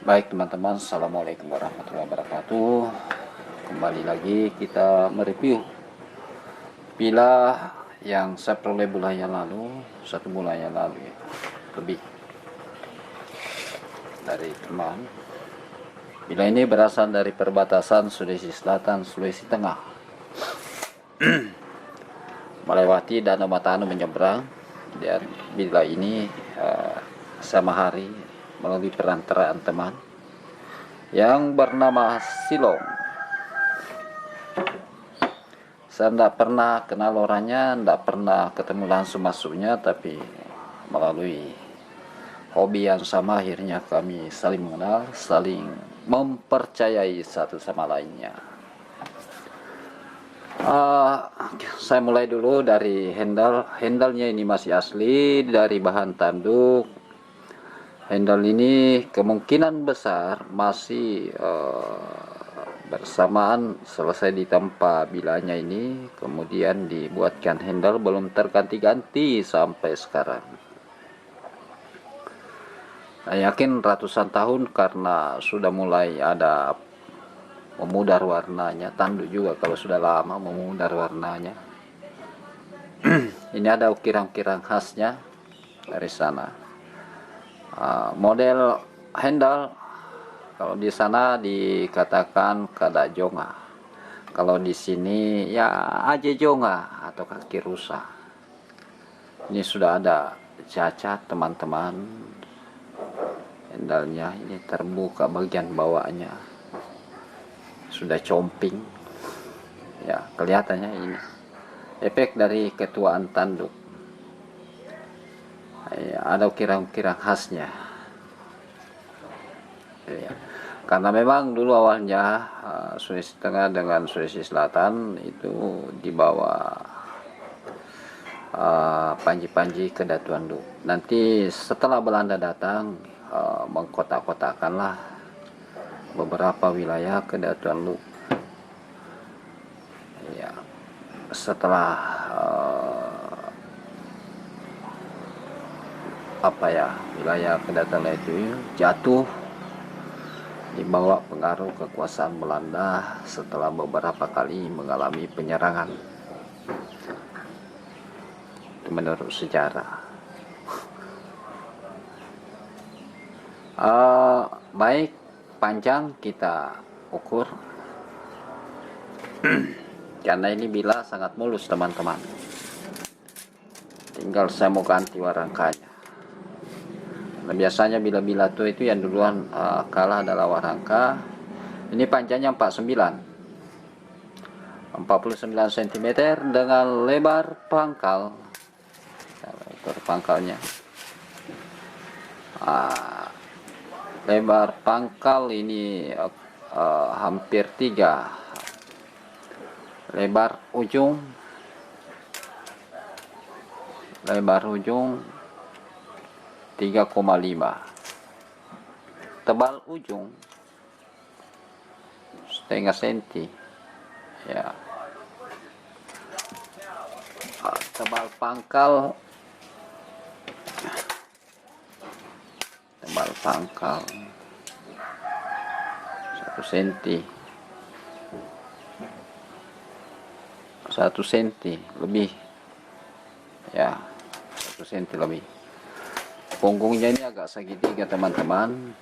Baik teman-teman, Assalamualaikum warahmatullahi wabarakatuh. Kembali lagi kita mereview bila yang saya peroleh bulan yang lalu, 1 bulan yang lalu ya, lebih dari teman. Bila ini berasal dari perbatasan Sulawesi Selatan, Sulawesi Tengah, melewati Danau Matano menyeberang, dan bila ini sama hari melalui perantaraan teman yang bernama Silong. Saya tidak pernah kenal orangnya, tidak pernah ketemu langsung masuknya, tapi melalui hobi yang sama akhirnya kami saling mengenal, saling mempercayai satu sama lainnya. Saya mulai dulu dari handle-nya ini masih asli dari bahan tanduk. Handle ini kemungkinan besar masih bersamaan selesai ditempa bilanya ini, kemudian dibuatkan handle, belum terganti-ganti sampai sekarang. Saya yakin ratusan tahun karena sudah mulai ada memudar warnanya, tanduk juga kalau sudah lama memudar warnanya. Ini ada ukiran-ukiran khasnya dari sana. Model handle kalau di sana dikatakan kada jonga, kalau di sini ya aja jonga atau kaki rusak. Ini sudah ada cacat teman-teman. Handle-nya ini terbuka bagian bawahnya, sudah comping ya, kelihatannya ini efek dari ketuaan tanduk ya, ada ukiran-ukiran khasnya ya. Karena memang dulu awalnya Sulawesi Tengah dengan Sulawesi Selatan itu dibawa panji-panji kedatuan Duk. Nanti setelah Belanda datang mengkotak-kotakkanlah beberapa wilayah kedatuan Duk. Ya, setelah wilayah kedatuan itu jatuh dibawa pengaruh kekuasaan Belanda setelah beberapa kali mengalami penyerangan. Itu menurut sejarah. Baik, panjang kita ukur karena ini bila sangat mulus teman-teman. Tinggal saya mau ganti warangkanya. Nah, biasanya bila-bila tua itu yang duluan kalah adalah warangka. Ini panjangnya 49 cm dengan lebar pangkal. Lebar pangkalnya. Lebar pangkal ini hampir 3. Lebar ujung 3,5. Tebal ujung setengah senti ya. Tebal pangkal 1 senti, 1 senti lebih ya, 1 senti lebih. Punggungnya ini agak segitiga teman-teman,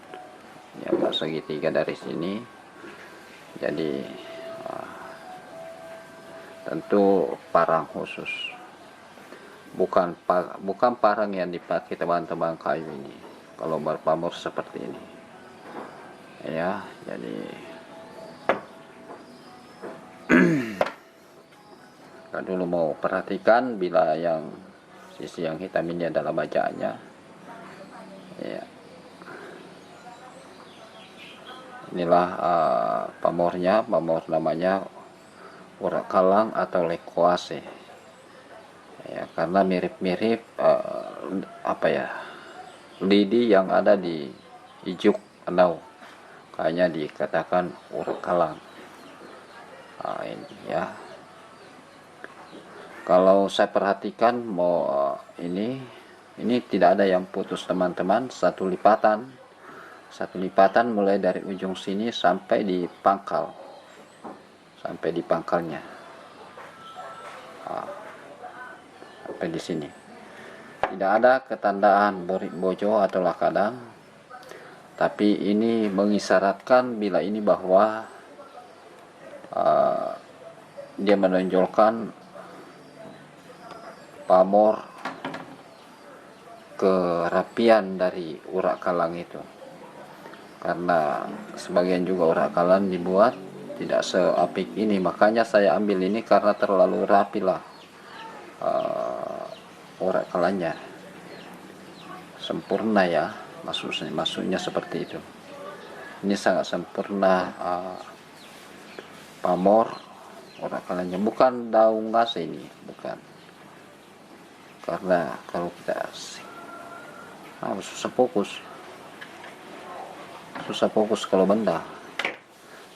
ini agak segitiga dari sini, jadi tentu parang khusus, bukan parang yang dipakai teman-teman kayu ini kalau berpamor seperti ini ya. Jadi kalau dulu mau perhatikan bila yang sisi yang hitam ini adalah bajaknya ya. Inilah pamornya, pamor namanya urak kalang atau lekuase ya, karena mirip-mirip lidi yang ada di ijuk enau, kayaknya dikatakan urak kalang. Ini ya, kalau saya perhatikan ini tidak ada yang putus teman-teman, satu lipatan Satu lipatan mulai dari ujung sini sampai di pangkal, sampai di pangkalnya. Sampai di sini. Tidak ada ketandaan borik bojo atau lakadang, tapi ini mengisyaratkan bila ini bahwa dia menonjolkan pamor kerapian dari urak kalang itu, karena sebagian juga urak kalang dibuat tidak seapik ini. Makanya saya ambil ini karena terlalu rapi lah urak kalangnya, sempurna ya, maksudnya seperti itu. Ini sangat sempurna pamor urak kalangnya, bukan daun gas ini, bukan. Karena kalau kita susah fokus kalau benda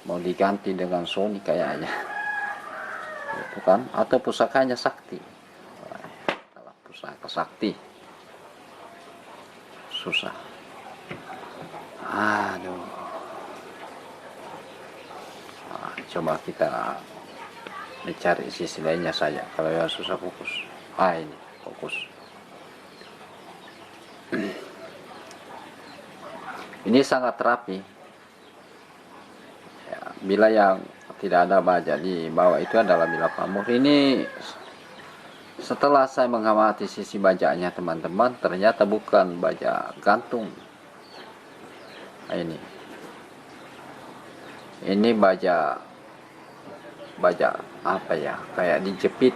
mau diganti dengan Sony kayaknya itu kan, atau pusakanya sakti. Kalau pusaka sakti susah. Aduh. Coba kita mencari sisi lainnya saja kalau yang susah fokus. Ini fokus. Ini sangat rapi ya, bila yang tidak ada baja di bawah itu adalah bila pamor. Ini setelah saya mengamati sisi bajanya teman-teman, ternyata bukan baja gantung. Ini baja apa ya, kayak dijepit.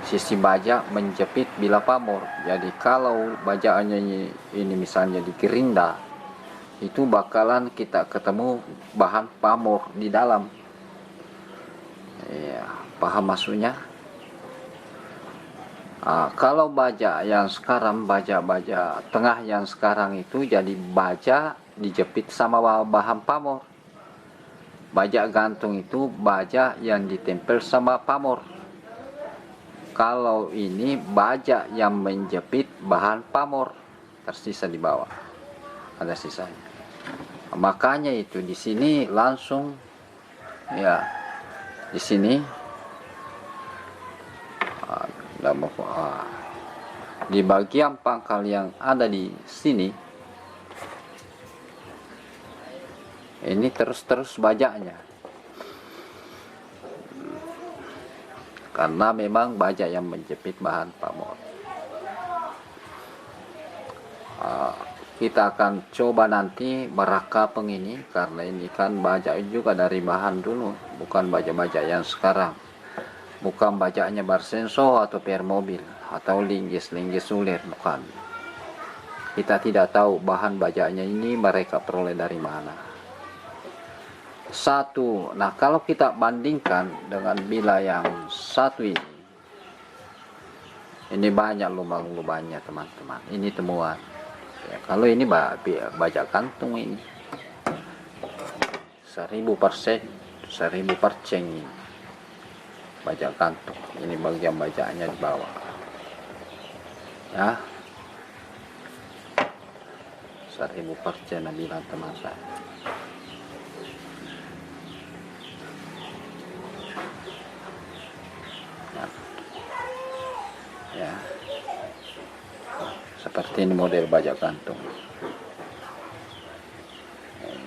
Sisi baja menjepit bila pamor. Jadi kalau bajaannya ini misalnya di gerinda, itu bakalan kita ketemu bahan pamor di dalam. Ya, paham maksudnya? Kalau baja yang sekarang, baja tengah yang sekarang itu jadi baja dijepit sama bahan pamor. Baja gantung itu baja yang ditempel sama pamor. Kalau ini baja yang menjepit bahan pamor, tersisa di bawah, ada sisanya. Makanya itu di sini langsung ya, di sini di bagian pangkal yang ada di sini ini terus bajanya. Karena memang baja yang menjepit bahan pamor. Kita akan coba nanti merakapeng ini, karena ini kan baja juga dari bahan dulu, bukan baja-baja yang sekarang. Bukan bajanya Barsenso atau PR mobil atau linggis ulir, bukan. Kita tidak tahu bahan bajanya ini mereka peroleh dari mana. Satu, nah kalau kita bandingkan dengan bila yang satu ini banyak lubang-lubangnya teman-teman. Ini temuan ya, kalau ini baja kantung ini 1000% ini baja kantung. Ini bagian bajanya di bawah ya, 1000% bilang teman saya. Ya, seperti ini model baja kantung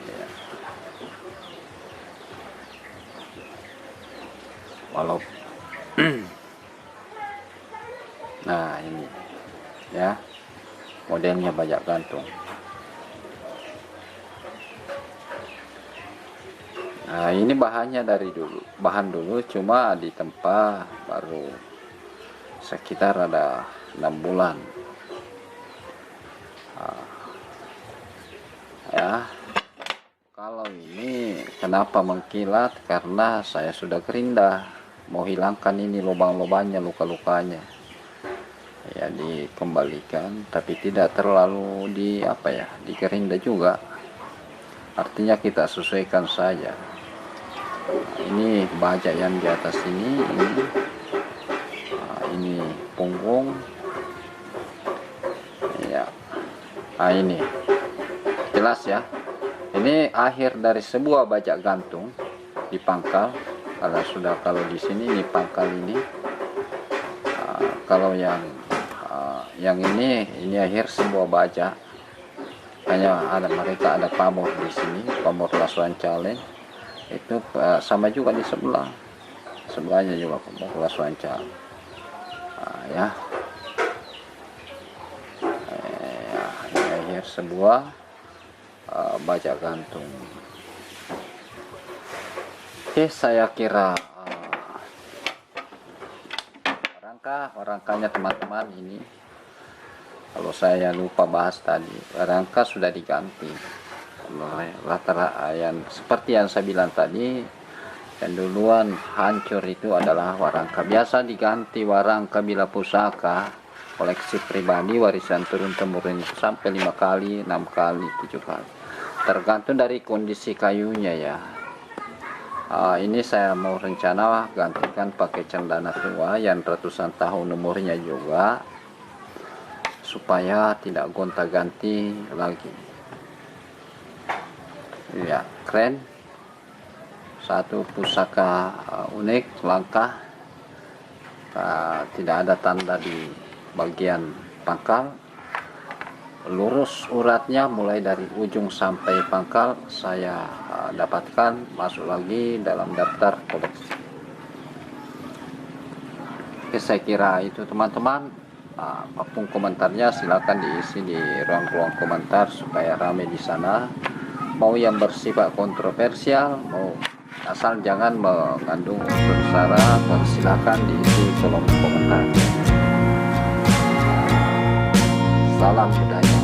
ya. Walau nah ini ya modelnya baja kantung. Nah ini bahannya dari bahan dulu cuma ditempa baru sekitar ada 6 bulan ya. Kalau ini kenapa mengkilat, karena saya sudah gerinda, mau hilangkan ini lubang-lubangnya, luka-lukanya ya, dikembalikan, tapi tidak terlalu digerinda juga, artinya kita sesuaikan saja. Ini baja yang di atas ini punggung ya. Ini kita jelas ya. Ini akhir dari sebuah bajak gantung di pangkal. Kalau di sini ini pangkal ini. Kalau yang ini akhir sebuah bajak. Hanya mereka ada pamor di sini, pamor Lasuan Calen. Itu sama juga di sebelahnya juga pamor Lasuan Calen. Ya. Ini akhir sebuah bajak gantung. Oke, saya kira warangkanya teman-teman ini, kalau saya lupa bahas tadi, warangka sudah diganti. Rata-rata yang seperti yang saya bilang tadi, yang duluan hancur itu adalah warangka. Biasa diganti warangka bila pusaka koleksi pribadi warisan turun temurun sampai 5 kali, 6 kali, 7 kali, tergantung dari kondisi kayunya ya. Ini saya mau rencana gantikan pakai cendana tua yang ratusan tahun umurnya juga, supaya tidak gonta-ganti lagi. Ya, keren. Satu pusaka unik, langka. Tidak ada tanda di bagian pangkal. Lurus uratnya mulai dari ujung sampai pangkal saya dapatkan, masuk lagi dalam daftar koleksi. Oke, saya kira itu teman-teman. Apapun komentarnya silakan diisi di ruang-ruang komentar supaya ramai di sana. Mau yang bersifat kontroversial, mau asal jangan mengandung unsur sara, silakan diisi kolom komentar. Salam budaya.